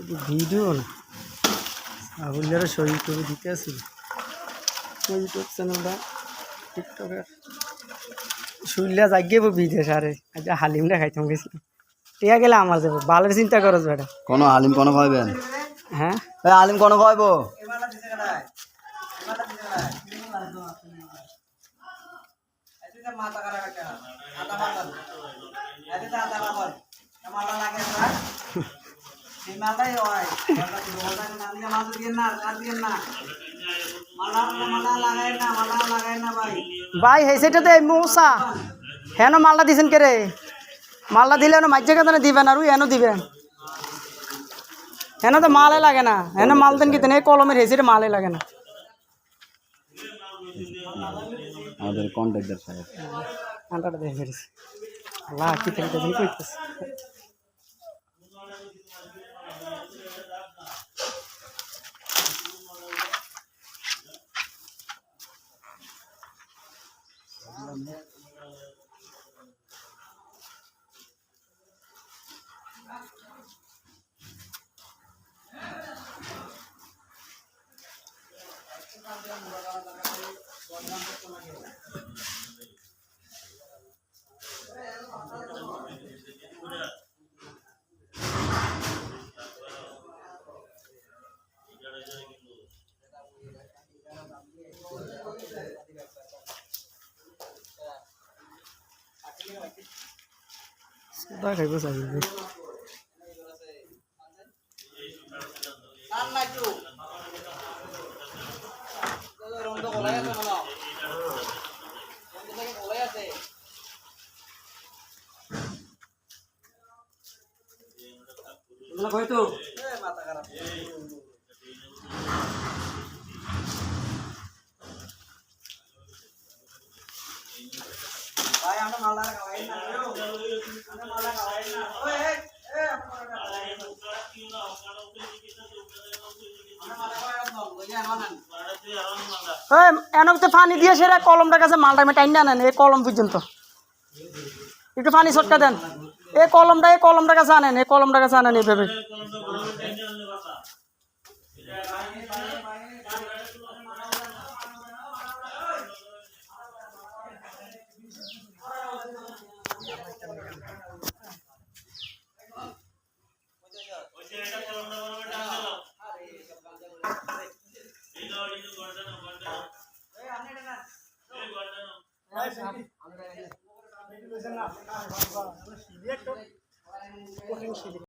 video না আবুলের শরীর করে দিতে আসি ইউটিউব চ্যানেলটা টিকটকের শুইলা জাগিয়ে বিদেশ আরে আজ হালিমটা খাইতাম গেছিলাম টিয়া গেলে আমার যাবো বালের চিন্তা করছ বেটা কোনো হালিম কোনো খাইবেন হ্যাঁ হালিম কোনো খাইবো ভাই হেসেটাতে মৌসা হেন মালটা দিছেন কে রে মালটা দিলে মাঝে কাতানে দিবেন আর এনো দিবেন হেন তো মালে লাগে না হেন মাল দেন কি এই কলমের হেসেটে মালে লাগে না আমাদের কন্ট্রাক্টর সাহেব আন্টাটা দেখে ফেলেছি আল্লাহ কি থেকে দিন কইতেছে সুদা খাইব চাইবে হয়তো ভাই আমরা মালদার খাওয়াই না আমরা মালদার খাওয়াই না ওই এই আপনারা এনকতে পানি দিয়ে সেরা কলমটার কাছে মালটা আমি টাইন আনেন এই কলম পর্যন্ত একটু পানি ছটকা দেন এই কলমটার কাছে আনেন এই কলমটার কাছে আনেন এইভাবে